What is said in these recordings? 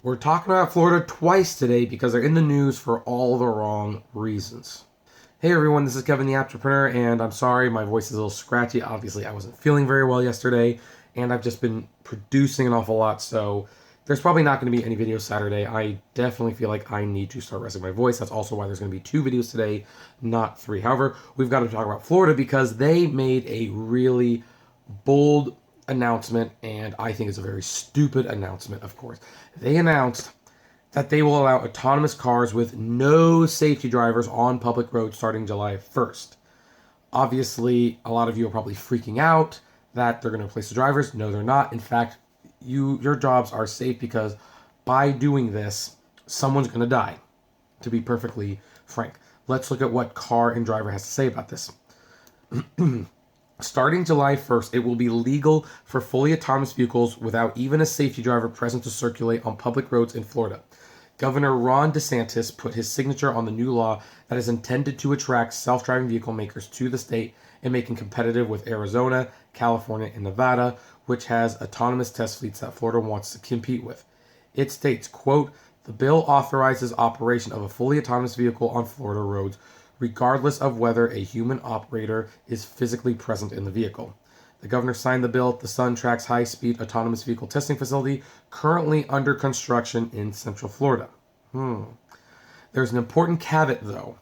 We're talking about Florida twice today because they're in the news for all the wrong reasons. Hey everyone, this is Kevin the Apptrepreneur, and I'm sorry my voice is a little scratchy. Obviously, I wasn't feeling very well yesterday, and I've just been producing an awful lot, so there's probably not going to be any videos Saturday. I definitely feel like I need to start resting my voice. That's also why there's going to be 2 videos today, not 3. However, we've got to talk about Florida because they made a really bold announcement, and I think it's a very stupid announcement, of course. They announced that they will allow autonomous cars with no safety drivers on public roads starting July 1st. Obviously, a lot of you are probably freaking out that they're going to replace the drivers. No, they're not. In fact, your jobs are safe because by doing this, someone's going to die, to be perfectly frank. Let's look at what Car and Driver has to say about this. Starting July 1st, it will be legal for fully autonomous vehicles without even a safety driver present to circulate on public roads in Florida. Governor Ron DeSantis put his signature on the new law that is intended to attract self-driving vehicle makers to the state and make them competitive with Arizona, California, and Nevada, which has autonomous test fleets that Florida wants to compete with. It states, quote, "The bill authorizes operation of a fully autonomous vehicle on Florida roads regardless of whether a human operator is physically present in the vehicle." The governor signed the bill at the Sun Tracks high-speed autonomous vehicle testing facility currently under construction in Central Florida. There's an important caveat, though.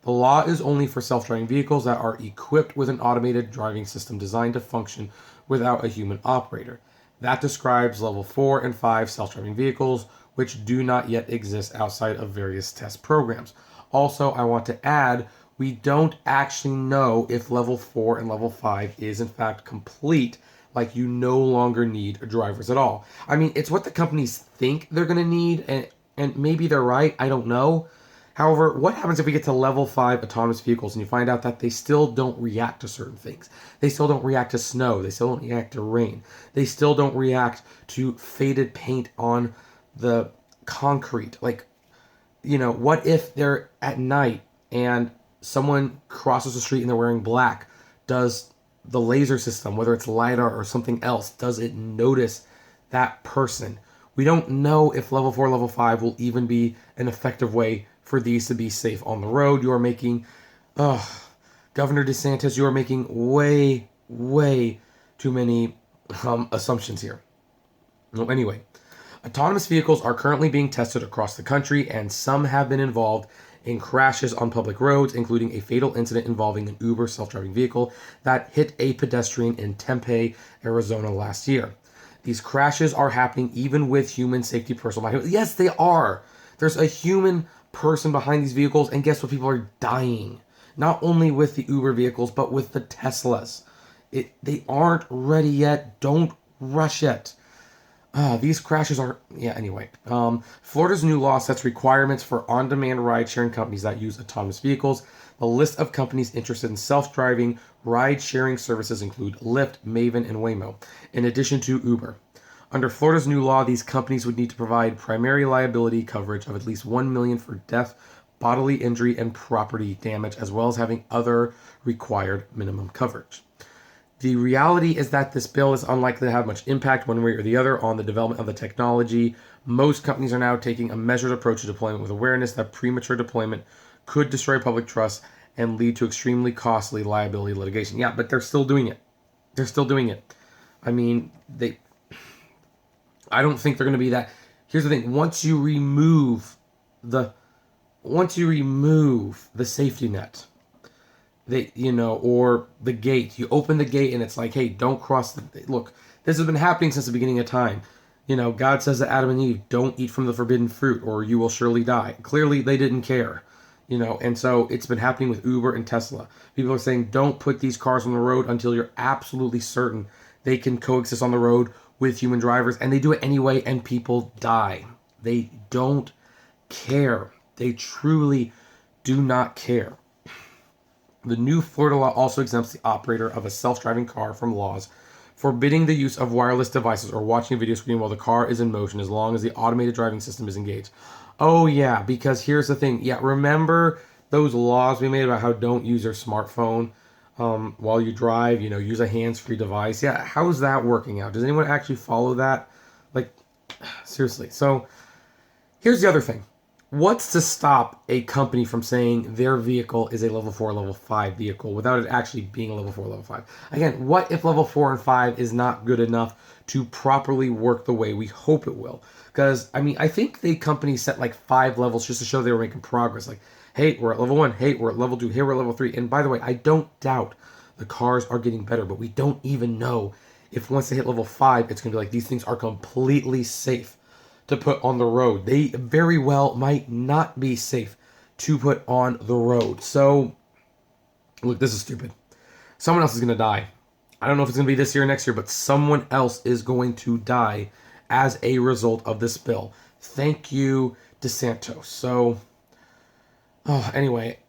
The law is only for self-driving vehicles that are equipped with an automated driving system designed to function without a human operator. That describes level 4 and 5 self-driving vehicles, which do not yet exist outside of various test programs. Also, I want to add, we don't actually know if level 4 and level 5 is in fact complete, like you no longer need drivers at all. I mean, it's what the companies think they're going to need, and maybe they're right, I don't know. However, what happens if we get to level 5 autonomous vehicles and you find out that they still don't react to certain things? They still don't react to snow. They still don't react to rain. They still don't react to faded paint on the concrete. Like, what if they're at night and someone crosses the street and they're wearing black? Does the laser system, whether it's LiDAR or something else, does it notice that person? We don't know if level 4, level 5 will even be an effective way for these to be safe on the road. You are making, Governor DeSantis, you are making way, way too many assumptions here. Well, anyway, autonomous vehicles are currently being tested across the country, and some have been involved in crashes on public roads, including a fatal incident involving an Uber self-driving vehicle that hit a pedestrian in Tempe, Arizona last year. These crashes are happening even with human safety personnel. Yes, they are. There's a human person behind these vehicles, and guess what? People are dying. Not only with the Uber vehicles, but with the Teslas. They aren't ready yet. Don't rush it. These crashes are, anyway. Florida's new law sets requirements for on-demand ride-sharing companies that use autonomous vehicles. The list of companies interested in self-driving ride-sharing services include Lyft, Maven, and Waymo, in addition to Uber. Under Florida's new law, these companies would need to provide primary liability coverage of at least $1 million for death, bodily injury, and property damage, as well as having other required minimum coverage. The reality is that this bill is unlikely to have much impact one way or the other on the development of the technology. Most companies are now taking a measured approach to deployment with awareness that premature deployment could destroy public trust and lead to extremely costly liability litigation. Yeah, but they're still doing it. They're still doing it. I mean, I don't think they're going to be that. Here's the thing. Once you remove the safety net, or the gate. You open the gate and it's like, hey, don't cross look, this has been happening since the beginning of time. God says to Adam and Eve, don't eat from the forbidden fruit or you will surely die. Clearly they didn't care, and so it's been happening with Uber and Tesla. People are saying, don't put these cars on the road until you're absolutely certain they can coexist on the road with human drivers, and they do it anyway, and people die. They don't care. They truly do not care. The new Florida law also exempts the operator of a self-driving car from laws forbidding the use of wireless devices or watching a video screen while the car is in motion as long as the automated driving system is engaged. Oh yeah, because here's the thing. Yeah, remember those laws we made about how don't use your smartphone while you drive, use a hands-free device. Yeah, how's that working out? Does anyone actually follow that? Like, seriously. So Here's the other thing. What's to stop a company from saying their vehicle is a level 4, level 5 vehicle without it actually being a level 4, level 5? Again, what if level 4 and 5 is not good enough to properly work the way we hope it will? Because, I mean, I think the company set like 5 levels just to show they were making progress. Like, hey, we're at level 1. Hey, we're at level 2. Hey, we're at level 3. And by the way, I don't doubt the cars are getting better, but we don't even know if once they hit level 5, it's going to be like these things are completely safe to put on the road. They very well might not be safe to put on the road. So, look, this is stupid. Someone else is going to die. I don't know if it's going to be this year or next year, but someone else is going to die as a result of this bill. Thank you, DeSantis. So, anyway,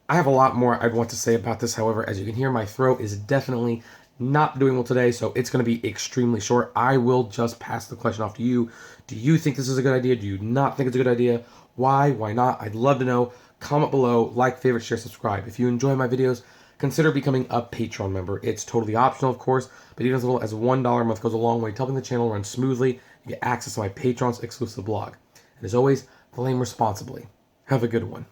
I have a lot more I'd want to say about this. However, as you can hear, my throat is definitely not doing well today, so it's going to be extremely short. I will just pass the question off to you. Do you think this is a good idea? Do you not think it's a good idea? Why? Why not? I'd love to know. Comment below, like, favorite, share, subscribe. If you enjoy my videos, consider becoming a Patreon member. It's totally optional, of course, but even as little as $1 a month goes a long way to helping the channel run smoothly. You get access to my Patreon's exclusive blog. And as always, flame responsibly. Have a good one.